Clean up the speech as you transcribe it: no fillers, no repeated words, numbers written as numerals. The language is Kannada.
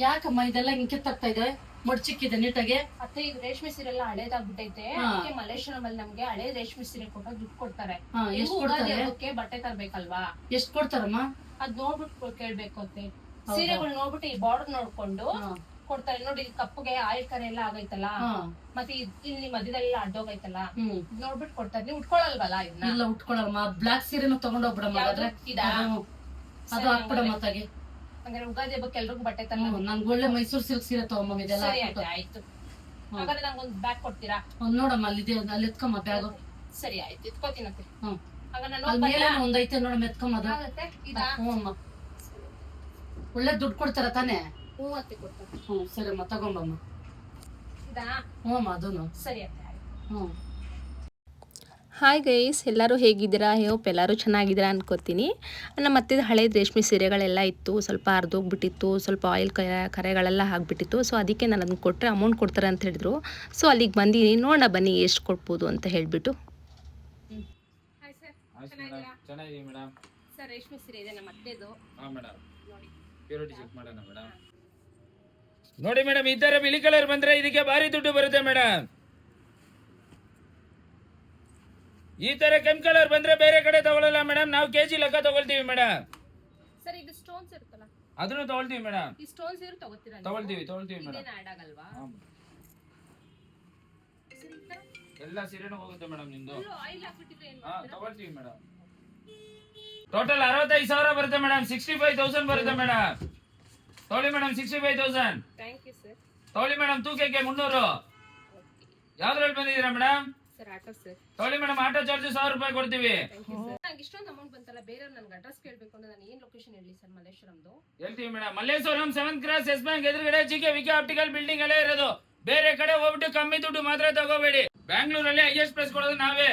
ಯಾಕಮ್ಮ ಇದೆಲ್ಲ ಹಿಂಗೆ ಕಿತ್ತಾಗ್ತಾ ಇದೆ? ಮಡ್ಚಿಕ್ಕಿದೆ ನೀಟಾಗೆ. ಅತ್ತೆ ಇದು ರೇಷ್ಮೆ ಸೀರೆ ಎಲ್ಲ ಹಳೇದಾಗ್ಬಿಟ್ಟೈತೆ. ಅದಕ್ಕೆ ಮಲೇಶ್ವರಂ ಅಲ್ಲಿ ನಮ್ಗೆ ಹಳೆ ರೇಷ್ಮೆ ಸೀರೆ ಕೊಟ್ಟಾಗ ದುಡ್ಡು ಕೊಡ್ತಾರೆ. ಎಷ್ಟು ಕೊಡ್ತಾರೆ? ಅದಕ್ಕೆ ಬಟ್ಟೆ ತರ್ಬೇಕಲ್ವಾ? ಎಷ್ಟು ಕೊಡ್ತಾರಮ್ಮ? ಅದ್ ನೋಡ್ಬಿಟ್ಟು ಕೇಳ್ಬೇಕು ಅತ್ತೆ. ಸೀರೆಗಳು ನೋಡ್ಬಿಟ್ಟು ಈ ಬಾರ್ಡರ್ ನೋಡ್ಕೊಂಡು ಕೊಡ್ತಾರೆ. ನೋಡಿ ಇಲ್ಲಿ ಕಪ್ಪಗೆ ಆಯಿಲ್ ಕರೆ ಎಲ್ಲ ಆಗೈತಲ್ಲ, ಮತ್ತೆ ಇಲ್ಲಿ ಮಧ್ಯದಲ್ಲ ಅಡ್ಡೋಗೈತಲ್ಲ, ನೋಡ್ಬಿಟ್ಟು ಕೊಡ್ತಾರೆ. ನೀವು ಉಟ್ಕೊಳಲ್ವಲ್ಲ ಇದನ್ನ? ಇಲ್ಲ ಉಟ್ಕೊಳಮ್ಮ. ಬ್ಲಾಕ್ ಸೀರೆನು ತಗೊಂಡೋಗ್ಬಿಡಮ್ಮ. ಅದು ಹಾಕ್ಬಿಡಮ್ಮ ತಾಗೆ. ಹಂಗಾರೆ ಉಗಾದಿ ಹಬ್ಬಕ್ಕೆ ಎಲ್ರಿಗೂ ಬಟ್ಟೆ ತರಲ್ಲ. ನನ್ಗೆ ಒಳ್ಳೆ ಮೈಸೂರು ಸಿಲ್ಕ್ ಸೀರೆ ತಗೊಂಬ ಇದೆಲ್ಲ. ಆಯ್ತು. ಹಾಗಾದ್ರೆ ನಂಗೊಂದು ಬ್ಯಾಗ್ ಕೊಡ್ತೀರಾ? ನೋಡಮ್ಮ ಅಲ್ಲಿದೆ, ಅಲ್ಲಿ ಎತ್ಕಮ್ಮ ಬ್ಯಾಗ್. ಸರಿ ಆಯ್ತು, ಎತ್ಕೋತೀನತ್ತೆ. ಒಂದ್ ಐತೆ ನೋಡಮ್ಮ, ಎತ್ಕಮ್ಮ ಅದು. ಹ್ಞೂ ಒಳ್ಳೆ ದುಡ್ಡು ಕೊಡ್ತಾರ ತಾನೇ? ಹ್ಞೂ ಅತ್ತೆ ಕೊಡ್ತಾರೆ. ಸರಿಮ್ಮ ತಗೊಂಬಮ್ಮ. ಹ್ಞೂ ಅದೂನು ಸರಿ ಅತ್ತೆ. ಹ್ಞೂ. ಹಾಯ್ ಗೈಸ್, ಎಲ್ಲರೂ ಹೇಗಿದ್ದೀರಾ? ಹೋಪ್ ಎಲ್ಲರೂ ಚೆನ್ನಾಗಿದ್ದೀರಾ ಅನ್ಕೋತೀನಿ. ನಮ್ಮ ಅತ್ತೆದು ಹಳೇದು ರೇಷ್ಮೆ ಸೀರೆಗಳೆಲ್ಲ ಇತ್ತು, ಸ್ವಲ್ಪ ಹರಿದೋಗ್ಬಿಟ್ಟಿತ್ತು, ಸ್ವಲ್ಪ ಆಯಿಲ್ ಕರೆಗಳೆಲ್ಲ ಆಗಿಬಿಟ್ಟಿತ್ತು. ಸೊ ಅದಕ್ಕೆ ನಾನು ಅದನ್ನು ಕೊಟ್ಟರೆ ಅಮೌಂಟ್ ಕೊಡ್ತಾರೆ ಅಂತ ಹೇಳಿದ್ರು. ಸೊ ಅಲ್ಲಿಗೆ ಬಂದಿನಿ, ನೋಡೋಣ ಬನ್ನಿ ಎಷ್ಟು ಕೊಡ್ಬೋದು ಅಂತ ಹೇಳಿಬಿಟ್ಟು. ಚೆನ್ನಾಗಿದೆ ಮೇಡಮ್. ಸರ್ ರೇಷ್ಮೆ ಸೀರೆ ಇದೆ ನಮ್ಮ ಅತ್ತೆದು. ನೋಡಿ ಪ್ಯೂರಿಟಿ ಚೆಕ್ ಮಾಡೋಣ ಮೇಡಮ್. ನೋಡಿ ಮೇಡಮ್, ಈ ತರ ಬಿಳಿ ಕಲರ್ ಬಂದ್ರೆ ಇದಕ್ಕೆ ಭಾರಿ ದುಡ್ಡು ಬರುತ್ತೆ ಮೇಡಮ್. ಈ ತರ ಕೆಂಪು ಕಲರ್ ಬಂದ್ರೆ ಬೇರೆ ಕಡೆ ತಗೊಳ್ಳಲ್ಲ ಮೇಡಮ್, ನಾವು ಕೆಜಿ ಲೆಕ್ಕ ತಗೊಳ್ತೀವಿ ಮೇಡಮ್. ಸರ್ ಇದು ಸ್ಟೋನ್ಸ್ ಇರುತ್ತಲ್ಲ, ಅದನ್ನು ತಗೊಳ್ತೀವಿ ಮೇಡಮ್. ಈ ಸ್ಟೋನ್ಸ್ ಇರು ತಗೋತೀರಾ? ತಗೊಳ್ತೀವಿ ಮೇಡಮ್. ಇದೇನ ಆಡ್ ಆಗಲ್ವಾ? ಎಲ್ಲ ಸೀರೆನೂ ಹೋಗುತ್ತೆ ಮೇಡಮ್ ನಿಮ್ದು. ಆಯಿಲ್ ಹಾಕ್ಬಿಟ್ಟಿದ್ರೆ ಏನು ತಗೊಳ್ತೀವಿ ಮೇಡಮ್. ಟೋಟಲ್ 65,000 ಬರುತ್ತೆ ಮೇಡಮ್. 65,000 ಬರುತ್ತೆ ಮೇಡಮ್. ತಗೊಳ್ಳಿ ಮೇಡಮ್, 65,000. Thank you sir. ತಗೊಳ್ಳಿ ಮೇಡಮ್, ತೂಕಕ್ಕೆ 300. ಯಾವ್ದ್ರಲ್ಲಿ ಬಂದಿದ್ದೀರಾ ಮೇಡಮ್? Sir auto sir. ತಗೊಳ್ಳಿ ಮೇಡಮ್, ಆಟೋ ಚಾರ್ಜ್ 1,000 ರೂಪಾಯಿ ಕೊಡ್ತೀವಿ. ನಂಗೆ ಇಷ್ಟೊಂದು ಅಮೌಂಟ್ ಬಂತಲ್ಲ, ಬೇರೆ ನನ್ಗೆ ಅಡ್ರೆಸ್ ಕೇಳಬೇಕು ಅಂದ್ರೆ ನಾನು ಏನ್ ಲೊಕೇಶನ್ ಹೇಳಿ ಸರ್? ಮಲ್ಲೇಶ್ವರಂದು ಹೇಳ್ತೀವಿ madam. Malleshwaram 7th cross Yes bank ಎದುರುಗಡೆ ಜಿಕೆ ವಿಕೆ ಆಪ್ಟಿಕಲ್ ಬಿಲ್ಡಿಂಗ್ ಅಲ್ಲೇ ಇರೋದು. ಬೇರೆ ಕಡೆ ಹೋಗ್ಬಿಟ್ಟು ಕಮ್ಮಿ ದುಡ್ಡು ಮಾತ್ರ ತಗೋಬೇಡಿ. ಬ್ಯಾಂಗ್ಳೂರಲ್ಲಿ ಹೈಯೆಸ್ಟ್ ಪ್ರೈಸ್ ಕೊಡೋದು ನಾವೇ.